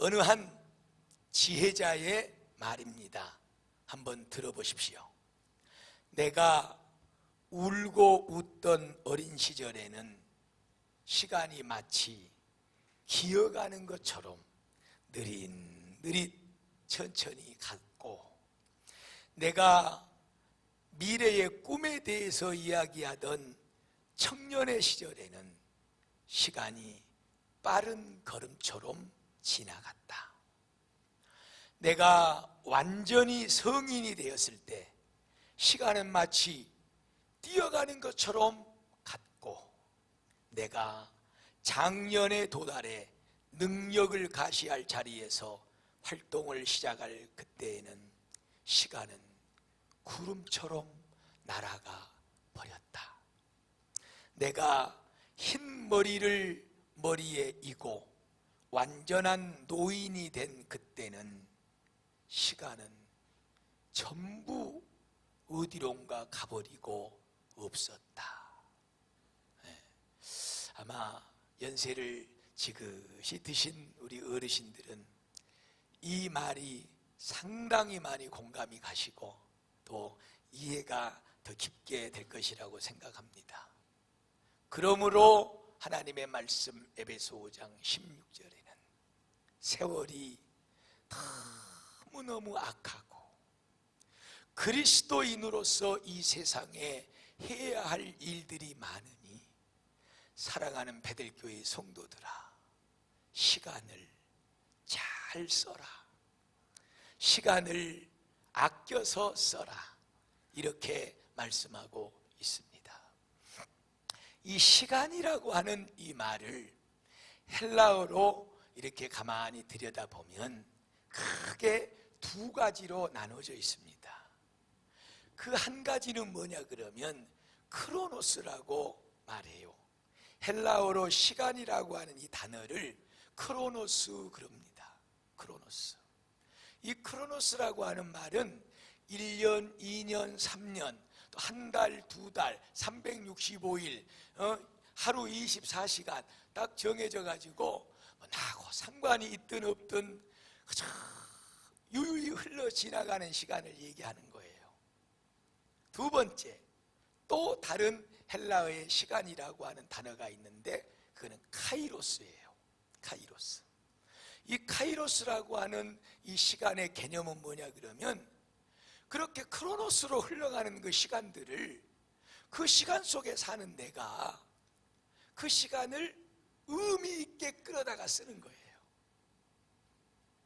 어느 한 지혜자의 말입니다. 한번 들어보십시오. 내가 울고 웃던 어린 시절에는 시간이 마치 기어가는 것처럼 느릿느릿 천천히 갔고, 내가 미래의 꿈에 대해서 이야기하던 청년의 시절에는 시간이 빠른 걸음처럼 지나갔다. 내가 완전히 성인이 되었을 때 시간은 마치 뛰어가는 것처럼 갔고, 내가 장년에 도달해 능력을 가시할 자리에서 활동을 시작할 그때에는 시간은 구름처럼 날아가 버렸다. 내가 흰 머리를 머리에 이고 완전한 노인이 된 그때는 시간은 전부 어디론가 가버리고 없었다. 아마 연세를 지긋이 드신 우리 어르신들은 이 말이 상당히 많이 공감이 가시고 또 이해가 더 깊게 될 것이라고 생각합니다. 그러므로 하나님의 말씀 에베소 5장 16절에는 세월이 너무너무 악하고 그리스도인으로서 이 세상에 해야 할 일들이 많으니 사랑하는 베델교회 성도들아, 시간을 잘 써라. 시간을 아껴서 써라. 이렇게 말씀하고 있습니다. 이 시간이라고 하는 이 말을 헬라어로 이렇게 가만히 들여다보면 크게 두 가지로 나눠져 있습니다. 그 한 가지는 뭐냐 그러면 크로노스라고 말해요. 헬라어로 시간이라고 하는 이 단어를 크로노스 그럽니다. 크로노스. 이 크로노스라고 하는 말은 1년, 2년, 3년, 또 한 달, 두 달, 365일, 하루 24시간 딱 정해져 가지고 나하고 상관이 있든 없든 그저 유유히 흘러 지나가는 시간을 얘기하는 거예요. 두 번째, 또 다른 헬라어의 시간이라고 하는 단어가 있는데 그거는 카이로스예요. 카이로스. 이 카이로스라고 하는 이 시간의 개념은 뭐냐 그러면 그렇게 크로노스로 흘러가는 그 시간들을, 그 시간 속에 사는 내가 그 시간을 의미 있게 끌어다가 쓰는 거예요.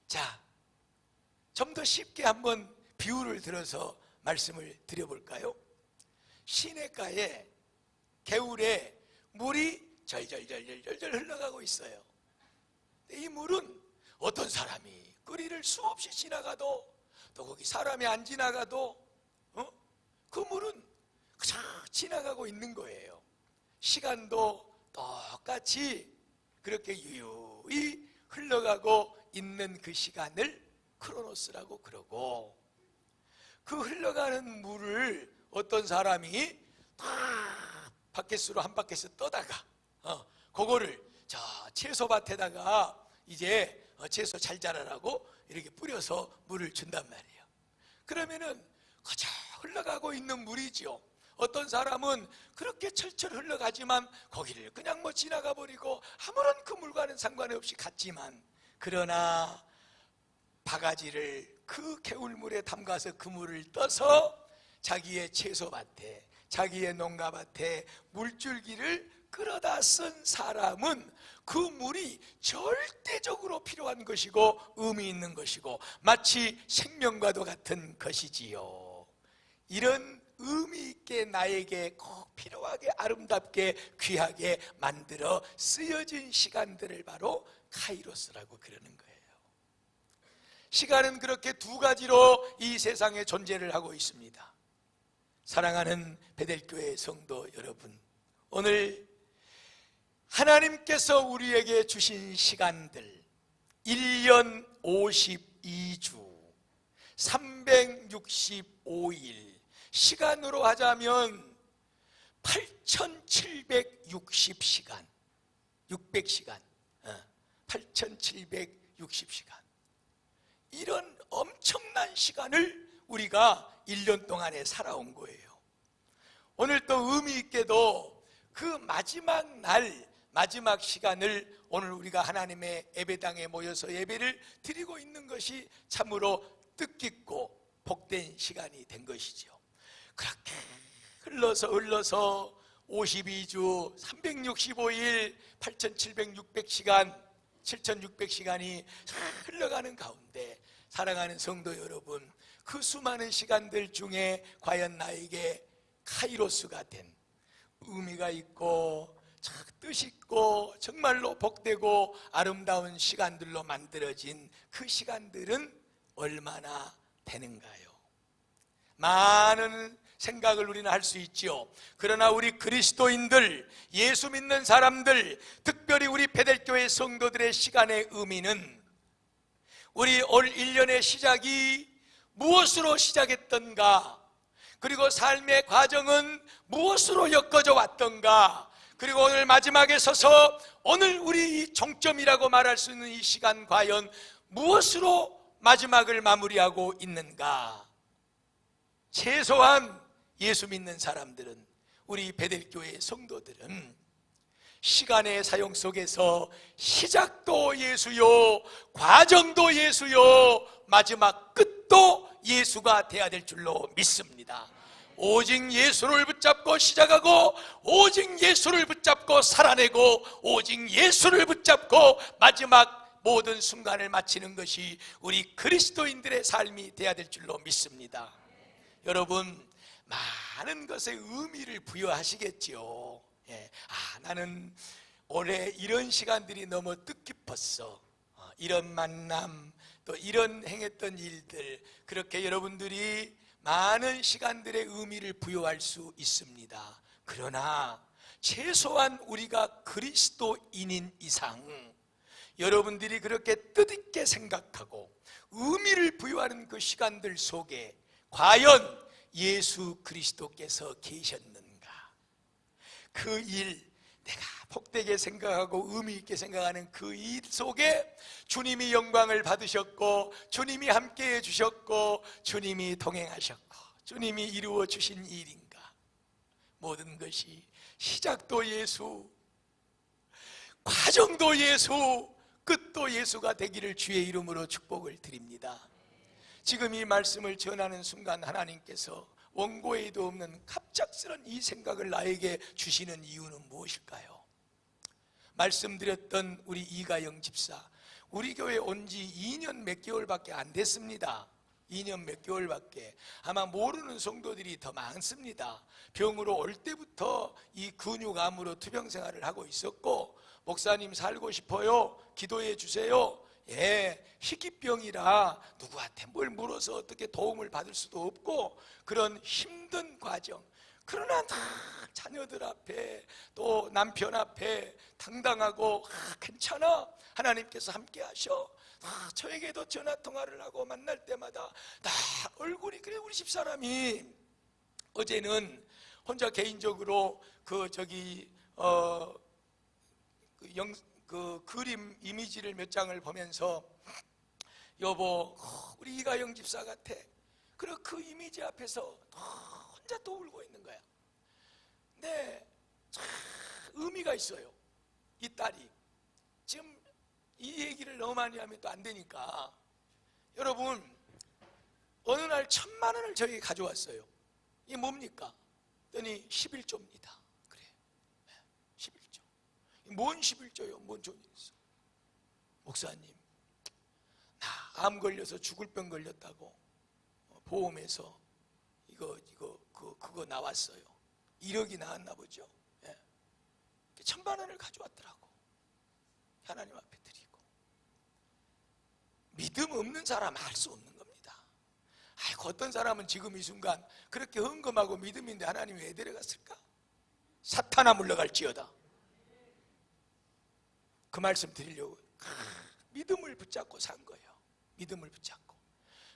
자, 좀 더 쉽게 한번 비유를 들어서 말씀을 드려볼까요? 시냇가에 겨울에 물이 절절절절절 흘러가고 있어요. 이 물은 어떤 사람이 거리를 수없이 지나가도 또 거기 사람이 안 지나가도 그 물은 그저 지나가고 있는 거예요. 시간도 똑같이 그렇게 유유히 흘러가고 있는 그 시간을 크로노스라고 그러고, 그 흘러가는 물을 어떤 사람이 바켓으로 한 바켓을 떠다가 그거를 저 채소밭에다가 이제 채소 잘 자라라고 이렇게 뿌려서 물을 준단 말이에요. 그러면은 그저 흘러가고 있는 물이죠. 어떤 사람은 그렇게 철철 흘러가지만 거기를 그냥 지나가 버리고 아무런 그 물과는 상관없이 갔지만, 그러나 바가지를 그 개울물에 담가서 그 물을 떠서 자기의 채소밭에, 자기의 농가밭에 물줄기를 끌어다 쓴 사람은 그 물이 절대적으로 필요한 것이고 의미 있는 것이고 마치 생명과도 같은 것이지요. 이런 의미 있게 나에게 꼭 필요하게 아름답게 귀하게 만들어 쓰여진 시간들을 바로 카이로스라고 그러는 거예요. 시간은 그렇게 두 가지로 이 세상에 존재를 하고 있습니다. 사랑하는 베델교회 성도 여러분, 오늘 하나님께서 우리에게 주신 시간들 1년 52주 365일 시간으로 하자면 8760시간 600시간 8760 60시간. 이런 엄청난 시간을 우리가 1년 동안에 살아온 거예요. 오늘 또 의미 있게도 그 마지막 날, 마지막 시간을 오늘 우리가 하나님의 예배당에 모여서 예배를 드리고 있는 것이 참으로 뜻깊고 복된 시간이 된 것이죠. 그렇게 흘러서 52주 365일 7600시간이 흘러가는 가운데 사랑하는 성도 여러분, 그 수많은 시간들 중에 과연 나에게 카이로스가 된 의미가 있고 뜻있고 정말로 복되고 아름다운 시간들로 만들어진 그 시간들은 얼마나 되는가요? 많은 생각을 우리는 할 수 있죠. 그러나 우리 그리스도인들, 예수 믿는 사람들, 특별히 우리 베델교회 성도들의 시간의 의미는 우리 올 1년의 시작이 무엇으로 시작했던가, 그리고 삶의 과정은 무엇으로 엮어져 왔던가, 그리고 오늘 마지막에 서서 오늘 우리 이 종점이라고 말할 수 있는 이 시간 과연 무엇으로 마지막을 마무리하고 있는가. 최소한 예수 믿는 사람들은, 우리 베델교회 성도들은 시간의 사용 속에서 시작도 예수요, 과정도 예수요, 마지막 끝도 예수가 되어야 될 줄로 믿습니다. 오직 예수를 붙잡고 시작하고, 오직 예수를 붙잡고 살아내고, 오직 예수를 붙잡고 마지막 모든 순간을 마치는 것이 우리 그리스도인들의 삶이 되어야 될 줄로 믿습니다. 여러분, 많은 것에 의미를 부여하시겠지요. 나는 올해 이런 시간들이 너무 뜻깊었어. 이런 만남, 또 이런 행했던 일들, 그렇게 여러분들이 많은 시간들의 의미를 부여할 수 있습니다. 그러나 최소한 우리가 그리스도인인 이상 여러분들이 그렇게 뜻있게 생각하고 의미를 부여하는 그 시간들 속에 과연 예수 그리스도께서 계셨는가? 그 일, 내가 복되게 생각하고 의미 있게 생각하는 그 일 속에 주님이 영광을 받으셨고, 주님이 함께해 주셨고, 주님이 동행하셨고, 주님이 이루어 주신 일인가? 모든 것이 시작도 예수, 과정도 예수, 끝도 예수가 되기를 주의 이름으로 축복을 드립니다. 지금 이 말씀을 전하는 순간 하나님께서 원고에도 없는 갑작스런 이 생각을 나에게 주시는 이유는 무엇일까요? 말씀드렸던 우리 이가영 집사, 우리 교회 온 지 2년 몇 개월밖에 안 됐습니다. 2년 몇 개월밖에. 아마 모르는 성도들이 더 많습니다. 병으로 올 때부터 이 근육암으로 투병 생활을 하고 있었고, 목사님 살고 싶어요, 기도해 주세요. 희귀병이라 누구한테 뭘 물어서 어떻게 도움을 받을 수도 없고 그런 힘든 과정. 그러나 다 자녀들 앞에 또 남편 앞에 당당하고 괜찮아, 하나님께서 함께 하셔. 저에게도 전화통화를 하고 만날 때마다 다 얼굴이, 그래 우리 집사람이 어제는 혼자 개인적으로 그 그림 이미지를 몇 장을 보면서 여보, 우리 이가영 집사 같아. 그리고 그 이미지 앞에서 혼자 또 울고 있는 거야. 네, 참 의미가 있어요. 이 딸이 지금 이 얘기를 너무 많이 하면 또 안 되니까, 여러분, 어느 날 1000만 원을 저에게 가져왔어요. 이게 뭡니까? 그랬더니 11조입니다. 그래, 11조. 뭔 11조요? 뭔 좋은 일 있어? 목사님, 나 암 걸려서 죽을 병 걸렸다고 보험에서 그거 나왔어요. 1억이 나왔나 보죠. 1000만 원을 가져왔더라고. 하나님 앞에 드리고. 믿음 없는 사람 할 수 없는 겁니다. 어떤 사람은 지금 이 순간 그렇게 헌금하고 믿음인데 하나님이 왜 데려갔을까? 사탄아 물러갈지어다. 그 말씀 드리려고 믿음을 붙잡고 산 거예요. 믿음을 붙잡고.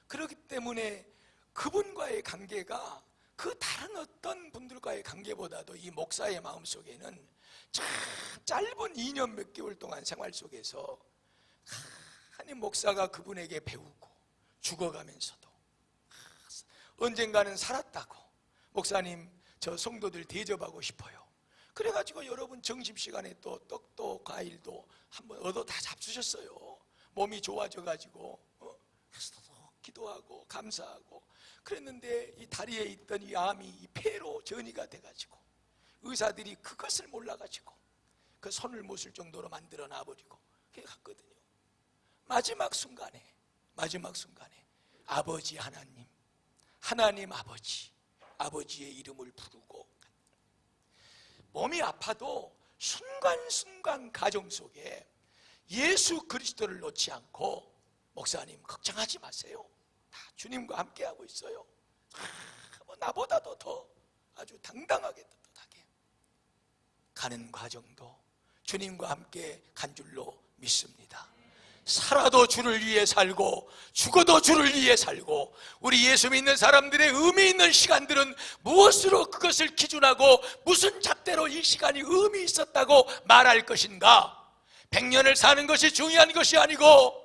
그렇기 때문에 그분과의 관계가 그 다른 어떤 분들과의 관계보다도 이 목사의 마음속에는 참 짧은 2년 몇 개월 동안 생활 속에서 한 목사가 그분에게 배우고 죽어가면서도 언젠가는 살았다고, 목사님 저 성도들 대접하고 싶어요. 그래가지고 여러분 점심시간에 또 떡도 과일도 한번 얻어 다 잡수셨어요. 몸이 좋아져가지고 기도하고 감사하고 그랬는데 이 다리에 있던 이 암이 이 폐로 전이가 돼가지고 의사들이 그것을 몰라가지고 그 손을 못 쓸 정도로 만들어 놔버리고 그게 갔거든요. 마지막 순간에 아버지 하나님 아버지의 이름을 부르고, 몸이 아파도 순간순간 가정 속에 예수 그리스도를 놓지 않고, 목사님 걱정하지 마세요, 다 주님과 함께하고 있어요, 뭐 나보다도 더 아주 당당하게 떳떳하게 가는 과정도 주님과 함께 간 줄로 믿습니다. 살아도 주를 위해 살고 죽어도 주를 위해 살고, 우리 예수 믿는 사람들의 의미 있는 시간들은 무엇으로 그것을 기준하고 무슨 잣대로 이 시간이 의미 있었다고 말할 것인가? 100년을 사는 것이 중요한 것이 아니고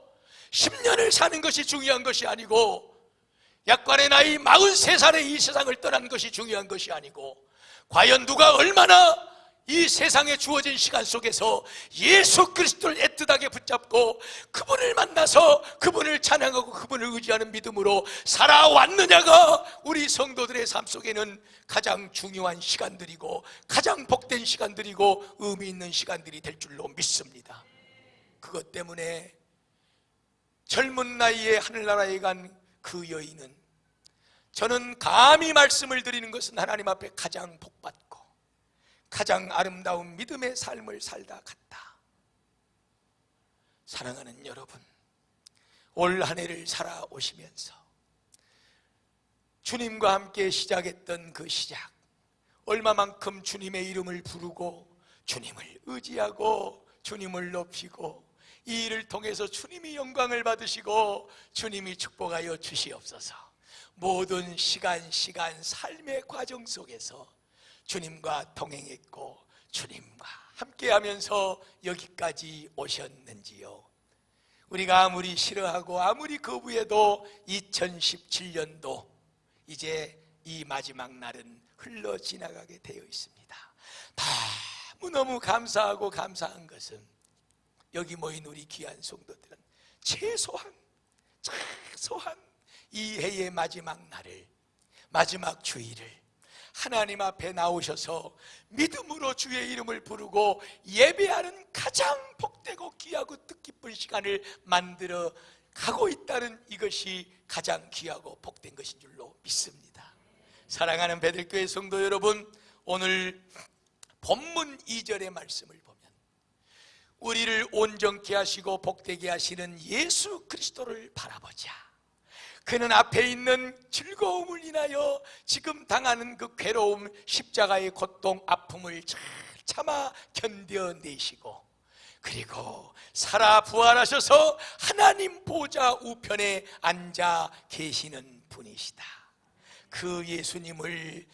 10년을 사는 것이 중요한 것이 아니고 약관의 나이 43살에 이 세상을 떠난 것이 중요한 것이 아니고, 과연 누가 얼마나 이 세상에 주어진 시간 속에서 예수 그리스도를 애틋하게 붙잡고 그분을 만나서 그분을 찬양하고 그분을 의지하는 믿음으로 살아왔느냐가 우리 성도들의 삶 속에는 가장 중요한 시간들이고 가장 복된 시간들이고 의미 있는 시간들이 될 줄로 믿습니다. 그것 때문에 젊은 나이에 하늘나라에 간 그 여인은, 저는 감히 말씀을 드리는 것은 하나님 앞에 가장 복받고 가장 아름다운 믿음의 삶을 살다 갔다. 사랑하는 여러분, 올 한 해를 살아오시면서 주님과 함께 시작했던 그 시작, 얼마만큼 주님의 이름을 부르고 주님을 의지하고 주님을 높이고 이 일을 통해서 주님이 영광을 받으시고 주님이 축복하여 주시옵소서. 모든 시간 삶의 과정 속에서 주님과 동행했고 주님과 함께하면서 여기까지 오셨는지요? 우리가 아무리 싫어하고 아무리 거부해도 2017년도 이제 이 마지막 날은 흘러 지나가게 되어 있습니다. 너무너무 감사하고 감사한 것은 여기 모인 우리 귀한 성도들은 최소한 이 해의 마지막 날을, 마지막 주일을 하나님 앞에 나오셔서 믿음으로 주의 이름을 부르고 예배하는 가장 복되고 귀하고 뜻깊은 시간을 만들어 가고 있다는 이것이 가장 귀하고 복된 것인 줄로 믿습니다. 사랑하는 베들교회 성도 여러분, 오늘 본문 2절의 말씀을 보면 우리를 온전케 하시고 복되게 하시는 예수 그리스도를 바라보자. 그는 앞에 있는 즐거움을 인하여 지금 당하는 그 괴로움, 십자가의 고통, 아픔을 잘 참아 견뎌내시고, 그리고 살아 부활하셔서 하나님 보좌 우편에 앉아 계시는 분이시다. 그 예수님을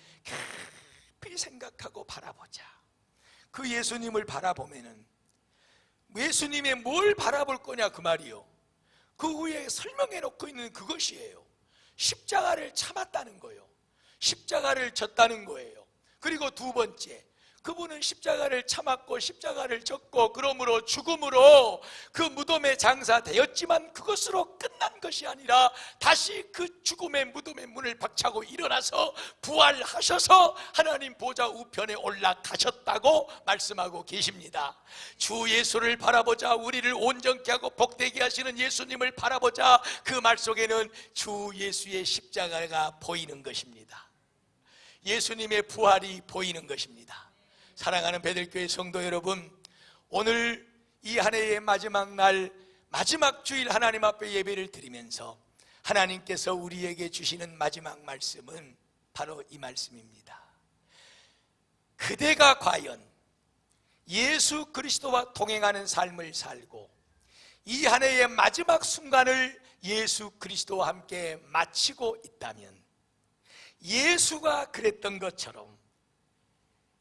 깊이 생각하고 바라보자. 그 예수님을 바라보면은 예수님의 뭘 바라볼 거냐 그 말이요. 그 후에 설명해 놓고 있는 그것이에요. 십자가를 참았다는 거예요. 십자가를 졌다는 거예요. 그리고 두 번째, 그분은 십자가를 참았고 십자가를 졌고 그러므로 죽음으로 그 무덤에 장사되었지만 그것으로 끝난 것이 아니라 다시 그 죽음의 무덤의 문을 박차고 일어나서 부활하셔서 하나님 보좌 우편에 올라가셨다고 말씀하고 계십니다. 주 예수를 바라보자. 우리를 온전케 하고 복되게 하시는 예수님을 바라보자. 그 말 속에는 주 예수의 십자가가 보이는 것입니다. 예수님의 부활이 보이는 것입니다. 사랑하는 베들교회 성도 여러분, 오늘 이 한 해의 마지막 날, 마지막 주일 하나님 앞에 예배를 드리면서 하나님께서 우리에게 주시는 마지막 말씀은 바로 이 말씀입니다. 그대가 과연 예수 그리스도와 동행하는 삶을 살고 이 한 해의 마지막 순간을 예수 그리스도와 함께 마치고 있다면 예수가 그랬던 것처럼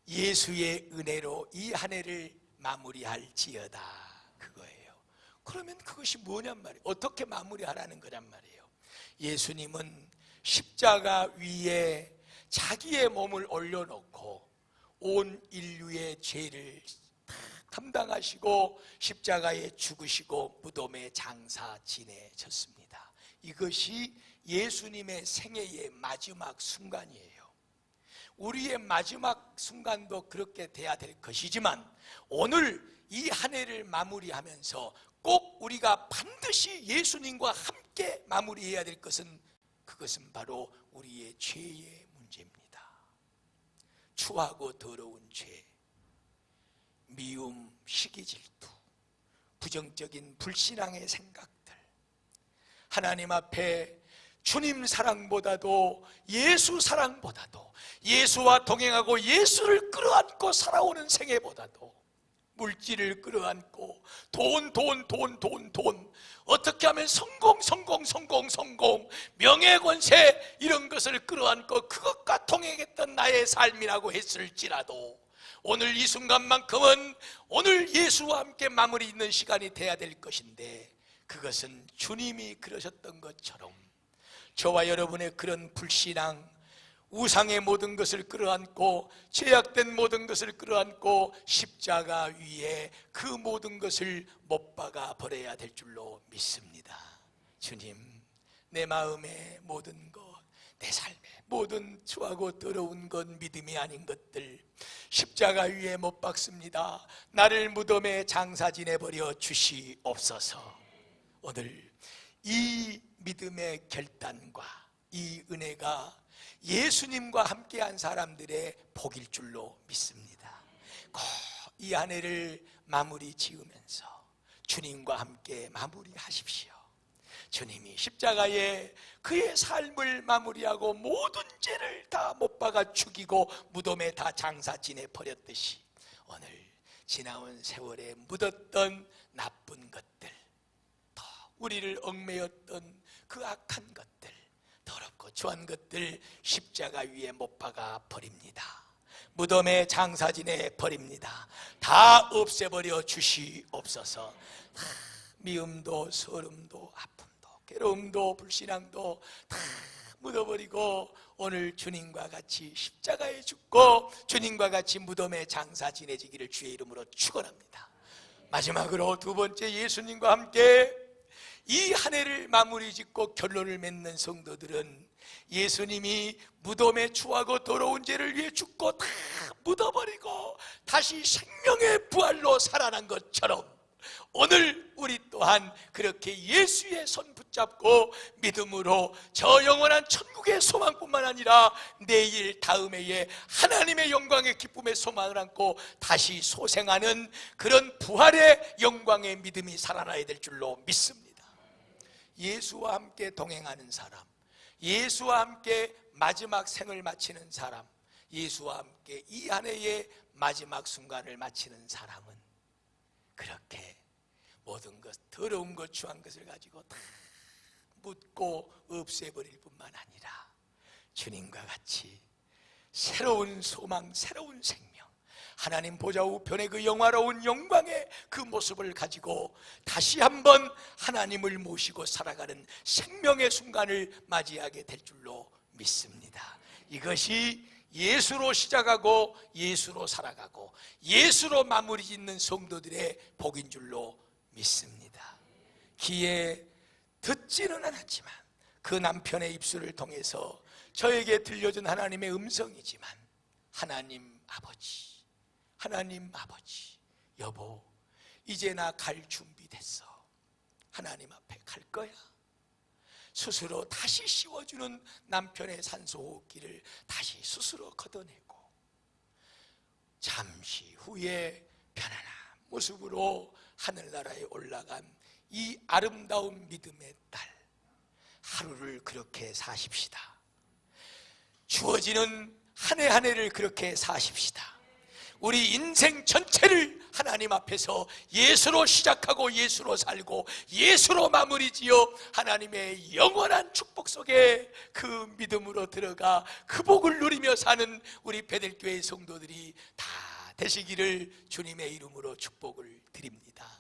예수의 은혜로 이 한 해를 마무리할지어다, 그거예요. 그러면 그것이 뭐냔 말이에요. 어떻게 마무리하라는 거냔 말이에요. 예수님은 십자가 위에 자기의 몸을 올려놓고 온 인류의 죄를 다 감당하시고 십자가에 죽으시고 무덤에 장사 지내셨습니다. 이것이 예수님의 생애의 마지막 순간이에요. 우리의 마지막 순간도 그렇게 돼야 될 것이지만 오늘 이 한 해를 마무리하면서 꼭 우리가 반드시 예수님과 함께 마무리해야 될 것은, 그것은 바로 우리의 죄의 문제입니다. 추하고 더러운 죄, 미움, 시기 질투, 부정적인 불신앙의 생각들, 하나님 앞에 주님 사랑보다도 예수 사랑보다도 예수와 동행하고 예수를 끌어안고 살아오는 생애보다도 물질을 끌어안고 돈 어떻게 하면 성공 명예 권세 이런 것을 끌어안고 그것과 동행했던 나의 삶이라고 했을지라도 오늘 이 순간만큼은 오늘 예수와 함께 마무리 있는 시간이 돼야 될 것인데, 그것은 주님이 그러셨던 것처럼 저와 여러분의 그런 불신앙, 우상의 모든 것을 끌어안고 죄악된 모든 것을 끌어안고 십자가 위에 그 모든 것을 못 박아 버려야 될 줄로 믿습니다. 주님, 내 마음의 모든 것, 내 삶의 모든 추하고 더러운 것, 믿음이 아닌 것들 십자가 위에 못 박습니다. 나를 무덤에 장사 지내버려 주시옵소서. 오늘 이 믿음의 결단과 이 은혜가 예수님과 함께한 사람들의 복일 줄로 믿습니다. 꼭 이 한 해를 마무리 지으면서 주님과 함께 마무리하십시오. 주님이 십자가에 그의 삶을 마무리하고 모든 죄를 다 못 박아 죽이고 무덤에 다 장사 지내 버렸듯이 오늘 지나온 세월에 묻었던 나쁜 것들, 더 우리를 얽매였던 그 악한 것들, 더럽고 추한 것들 십자가 위에 못 박아 버립니다. 무덤에 장사 지내 버립니다. 다 없애버려 주시옵소서. 미움도 서름도 아픔도 괴로움도 불신앙도 다 묻어버리고 오늘 주님과 같이 십자가에 죽고 주님과 같이 무덤에 장사 지내지기를 주의 이름으로 축원합니다. 마지막으로 두 번째, 예수님과 함께 이 한 해를 마무리 짓고 결론을 맺는 성도들은 예수님이 무덤에 추하고 더러운 죄를 위해 죽고 다 묻어버리고 다시 생명의 부활로 살아난 것처럼 오늘 우리 또한 그렇게 예수의 손 붙잡고 믿음으로 저 영원한 천국의 소망뿐만 아니라 내일 다음 해에 하나님의 영광의 기쁨의 소망을 안고 다시 소생하는 그런 부활의 영광의 믿음이 살아나야 될 줄로 믿습니다. 예수와 함께 동행하는 사람, 예수와 함께 마지막 생을 마치는 사람, 예수와 함께 이 한 해의 마지막 순간을 마치는 사람은 그렇게 모든 것, 더러운 것, 추한 것을 가지고 다 묻고 없애버릴 뿐만 아니라 주님과 같이 새로운 소망, 새로운 생명, 하나님 보좌 우편의 그 영화로운 영광의 그 모습을 가지고 다시 한번 하나님을 모시고 살아가는 생명의 순간을 맞이하게 될 줄로 믿습니다. 이것이 예수로 시작하고 예수로 살아가고 예수로 마무리 짓는 성도들의 복인 줄로 믿습니다. 귀에 듣지는 않았지만 그 남편의 입술을 통해서 저에게 들려준 하나님의 음성이지만, 하나님 아버지, 하나님 아버지, 여보 이제 나 갈 준비 됐어. 하나님 앞에 갈 거야. 스스로 다시 씌워주는 남편의 산소호흡기를 다시 스스로 걷어내고 잠시 후에 편안한 모습으로 하늘나라에 올라간 이 아름다운 믿음의 딸, 하루를 그렇게 사십시다. 주어지는 한 해 한 해를 그렇게 사십시다. 우리 인생 전체를 하나님 앞에서 예수로 시작하고 예수로 살고 예수로 마무리 지어 하나님의 영원한 축복 속에 그 믿음으로 들어가 그 복을 누리며 사는 우리 베델교회 성도들이 다 되시기를 주님의 이름으로 축복을 드립니다.